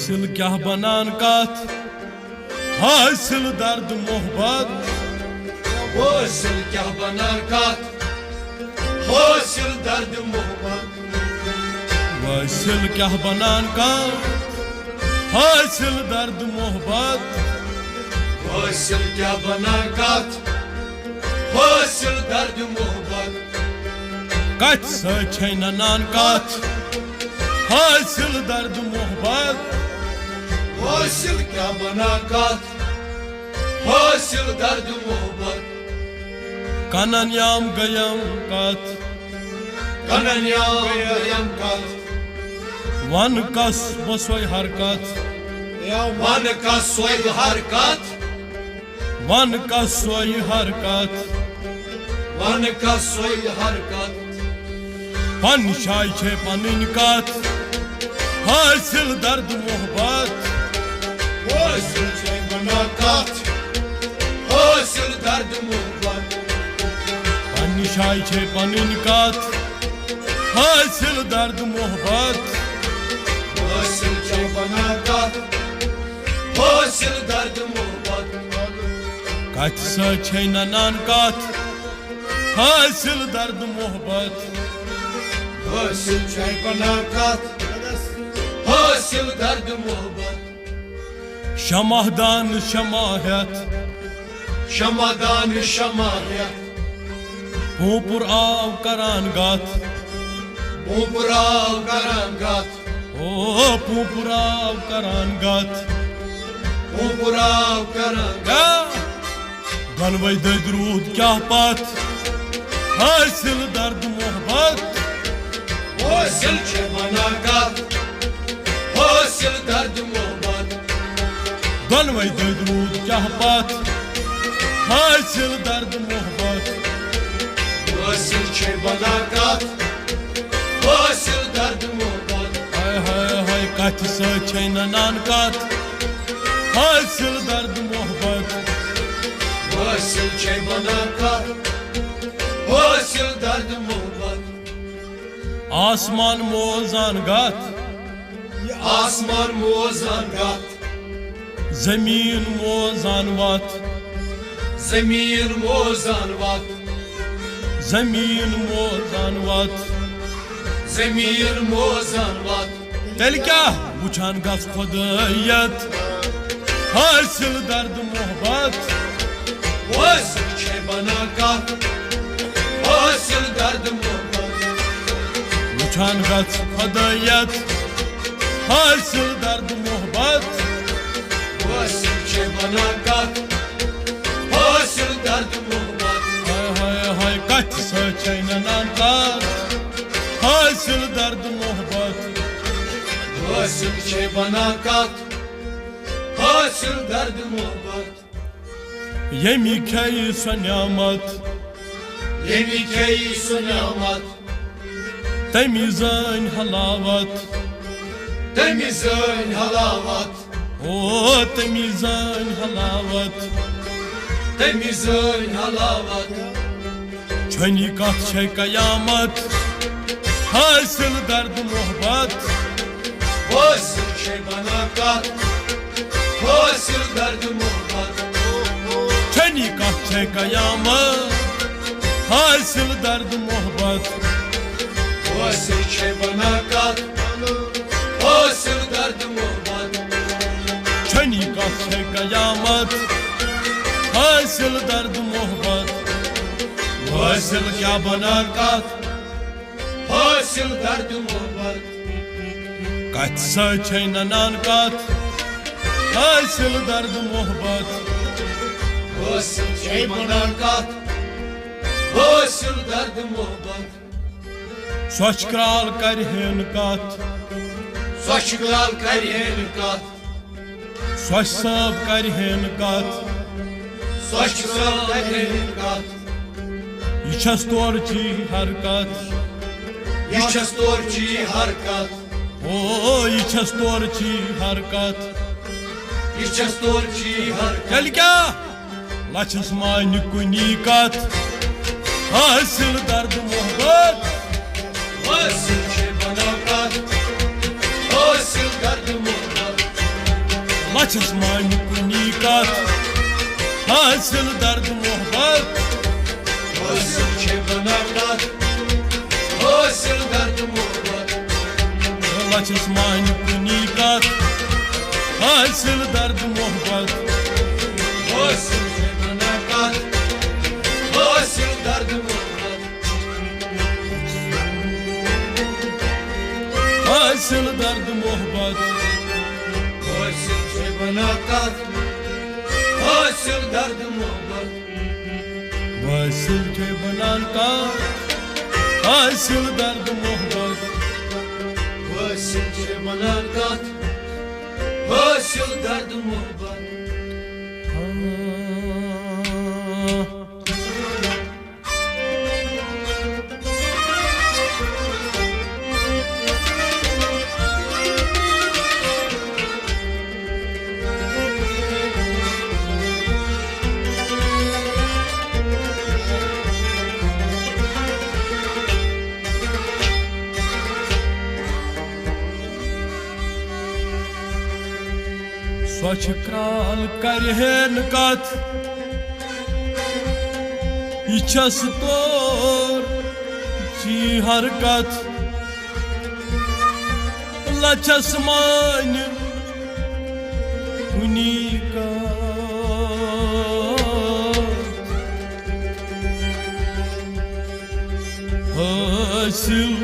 हासिल क्या बनान कत हासिल दर्द मोहब्बत हासिल क्या बनान कत हासिल दर्द मोहब्बत हासिल क्या बनान कत हासिल दर्द मोहब्बत हासिल क्या बनान कत हासिल दर्द मोहब्बत कत सै ननान कत हासिल दर्द मोहब्बत हासिल क्या बनान कत हासिल दर्द मोहब्बत कनन याम गयम कत कनन याम कत वन कस बसोय हरकत वन का सोय हरकत वन कस सोय हरकत वन का सोय हरकत पन शाय छे पनिन कत हासिल दर्द मोहब्बत हासिल छे बनान कत हासिल दर्द मोहब्बत पन शाय छे पनिन कत हासिल दर्द मोहब्बत हासिल छे बनान कत हासिल दर्द मोहब्बत कत सै ननान कत हासिल दर्द मोहब्बत हासिल छे बनान कत हासिल दर्द मोहब्बत शमादान शमाहत शमादान शमाहत पूपुर आव करान गत पूपुराव करान गत ओ पूपुर आव करान गत पूपुराव करान गत गलवै दरूद क्या पत हासिल दर्द मोहब्बत हासिल छे बनान कत हासिल दर्द मोहब्बत गलवै दरूद क्या पत हासिल दर्द मोहब्बत हासिल छे बनान कत हासिल दर्द मोहब्बत हाय हाय हाय कत सै ननान कत हासिल दर्द मोहब्बत हासिल छे बनान कत हासिल दर्द मोहब्बत आसमान मोजान गत आसमान मोजान गत जमीन मोजान वत जमीन मोजान वत जमीन मोजान वत जमीन मोजान वत तेल क्या वुछान गस खुदायत हासिल दर्द मोहब्बत हासिल छे बनान कत हासिल दर्द मोहब्बत वुछान गस खुदायत हासिल दर्द मोहब्बत हासिल छे बनान कत हासिल दर्द मोहब्बत हाय हाय हाय कत सै ननान कत हासिल दर्द मोहब्बत हासिल छे बनान कत हासिल दर्द मोहब्बत यमी खई सो नियामत यमी खेई सो नियामत तमी जान हलावत तमी जान हलावत ओ तमी जान हलावत तमी जान हलावत छनी कत छे कयामत हासिल दर्द मोहब्बत हासिल छे बनान कत हासिल दर्द मोहब्बत छनी कत छे कयामत हासिल दर्द मोहब्बत हासिल छे बनान कत हासिल दर्द मोहब्बत छनी कत छे कयामत हासिल दर्द मोहब्बत हासिल क्या बनान कत हासिल दर्द मोहब्बत कत सै ननान कत हासिल दर्द मोहब्बत हासिल छे बनान कत हासिल दर्द मोहब्बत स्वच्छ क्राल करहन कत स्वच्छ लाल करहन कत स्वच्छ सब करहन कत स्वच्छ लाल करहन कत यह तोरची हरकत यह तोरची हरकत ओ यह तोरची हरकत यह तोरची हरकत चल क्या लछस मान कुनी कत हासिल दर्द मोहब्बत हासिल छे बनान कत हासिल दर्द मोहब्बत लचस मान कुनी कत हासिल दर्द मोहब्बत हासिल छे बनाकत हासिल दर्द मोहब्बत लचस मान कुनी कत हासिल दर्द मोहब्बत हासिल छे बनाकत हासिल दर्द मोहब्बत हासिल दर्द मोहब्बत हासिल छे बनाकत हासिल दर्द मोहब्बत हासिल छे बनान का हासिल दर्द मोहब्बत हासिल छे बनाकत हासिल दर्द मोहब्बत स्वच्छ क्राल करहन कत इच्छस तोर ची हरकत लचस मान कुनी हासिल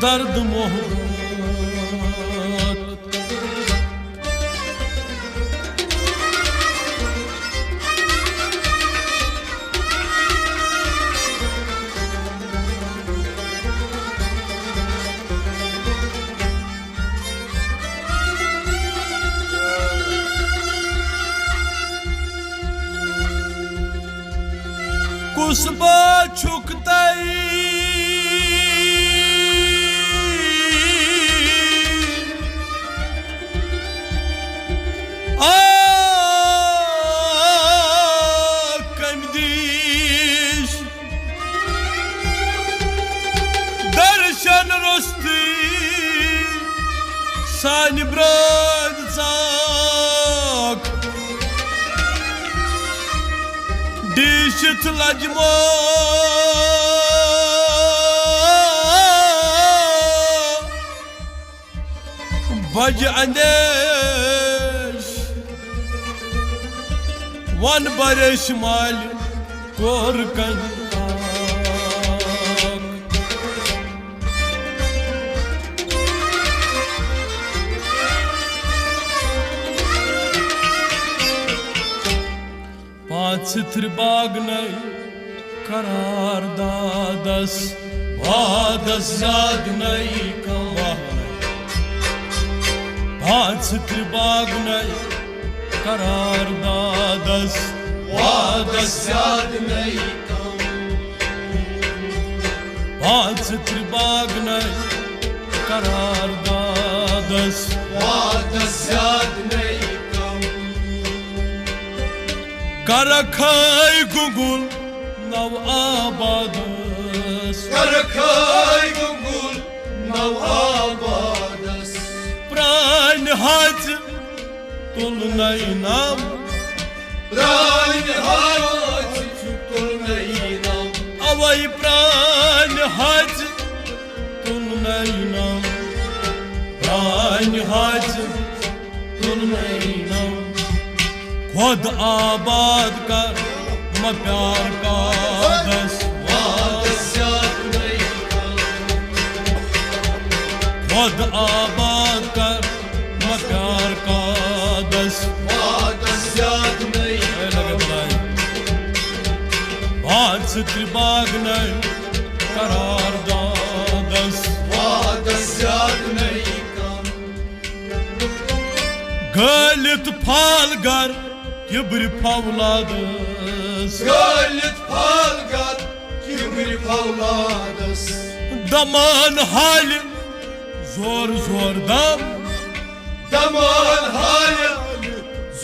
दर्द मोहब्बत कुसबा छुकतई कमदीश दर्शन रोस्ती सान ब्राद जाक Dişit lacmo Baj andesh Wan baresh mal korkan Çıtır bağnay karar dadas vadas zadnay kavah Çıtır bağnay karar dadas vadas zadnay kavah Çıtır bağnay karar dadas vadas zadnay Karakay gungul nav abadas Karakay gungul nav abadas Pran haz tulnay nam Pran haz tulnay nam Avay pran haz tulnay nam Pran haz tulnay nam खुद आबाद कर म प्यार का दस खुद आबाद कर म प्यार का दस बात बाग नहीं करार दादस गलित फालगर Kibri pavladas Galit palgat Kibri pavladas Daman hali Zor zor dam Daman hali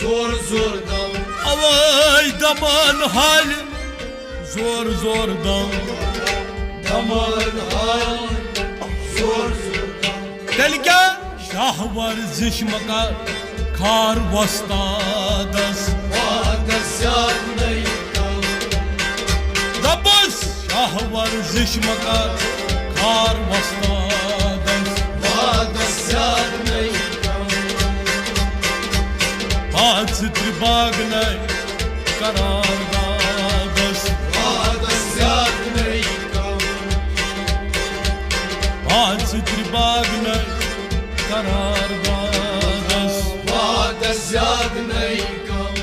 Zor zor dam Avay daman hali Zor zor dam Daman hali Zor zor dam Telga şah var zişmaka Kar vastadas Vadas yadnai kam Dabas şahvar zişmakar Kar vastadas Vadas yadnai kam Patsitri bagnai karardadas Vadas yadnai kam Patsitri bagnai karardadas Vadas yadnai kam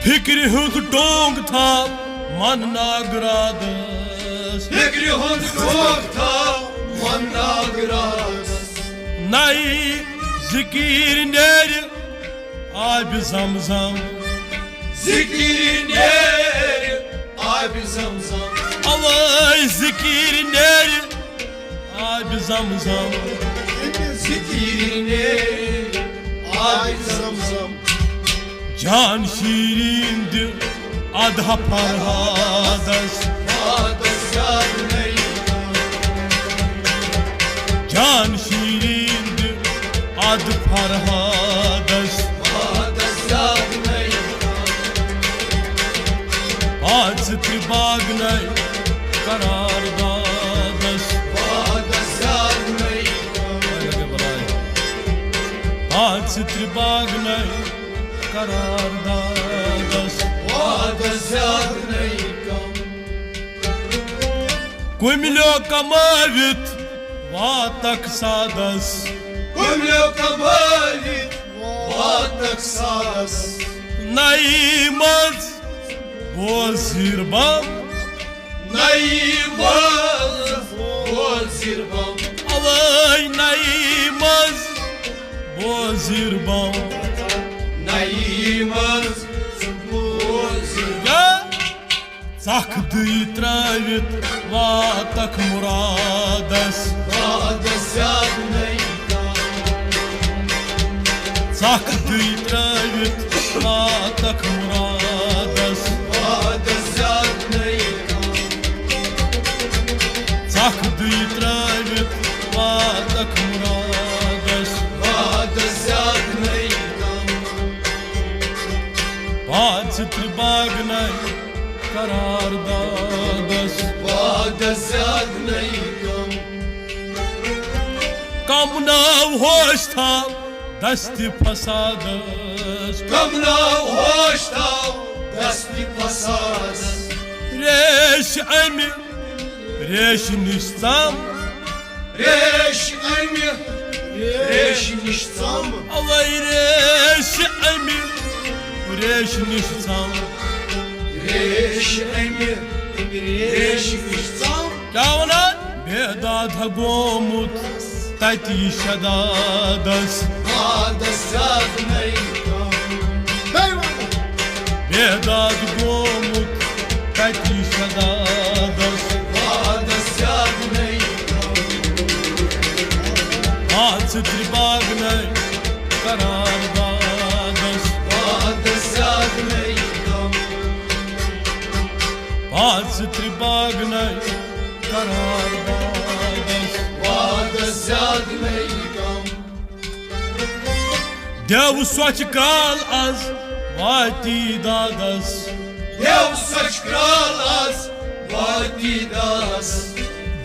Fikri hund dong tha man nagradas Fikri hund kokta managradas Nai zikir neri abi zamzam Zikirin yeri abi zamzam Avay zikir neri abi zamzam Zikirin yeri abi zamzam Can şirindir adha parhadas Vadas yadnai kam Can şirindir ad parhadas Vadas yadnai kam Patsitri bagnai karardadas Vadas yadnai kam Patsitri bagnai karardadas Vadas yadnai kam Kumilio kamavit vatak sadas Kumlyo kamalit vatak sadas Naimaz bozirbam Naimaz bozirbam Avay naimaz bozirbam Naimaz bozirbam Ya Sakdı travit vatak muradas Vadas yadnai kam Sakdı travit vatak muradas Vadas yadnai kam Sakdı travit vatak muradas Vadas yadnai kam Patsitri bagnai karardadas Vadas yadnai kam Kamna hoşta dasti fasadas Kamna hoşta dasti pasadas Reş emi reş nistam Reş emi Reş nishtam Avay reş emi reş nistam Reş emi Reş nishtam Kavlan bedad gomut tati şadadas Vadas yadnai kam Bedad gomut tati şadadas Vadas yadnai kam Patsitri bagnai karardadas Vadas yadnai kam Patsitri bagnai karardadas Vadas yadnai kam Dev soç kral az vati dadas Dev saç kral az Vatidas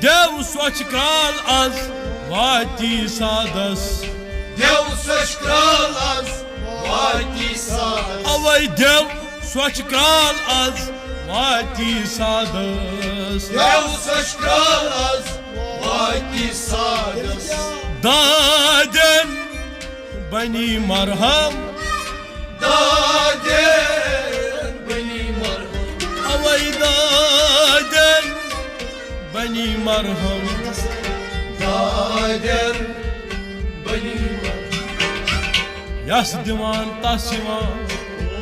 Dev soç kral az vati sadas Dev saç kral az Vatidas Avay dev soç kral az vati sadas Dev saç kral az Vatidas Daden bani marham Daden benim arham Avay daden bani marham Daden benim arham Yas divan tasivan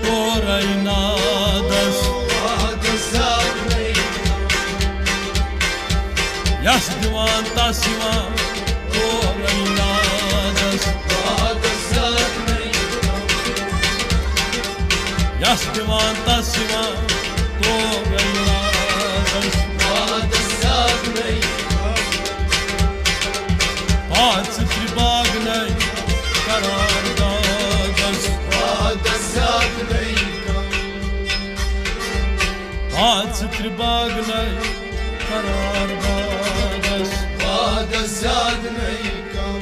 toraynadas Vadas yadnai Yas divan tasivan toraynadas Vadas yadnai Yas divan tasivan toraynadas Vadas yadnai Patsitri bagnai karar ستر باغ نای قرار بادش بعد زاد نی کم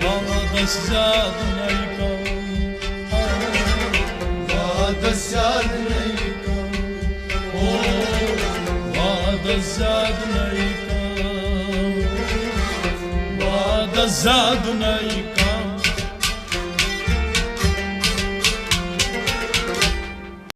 بادش زاد نای کم بعد زاد نی کم بادش زاد نای کم بادش زاد نای کم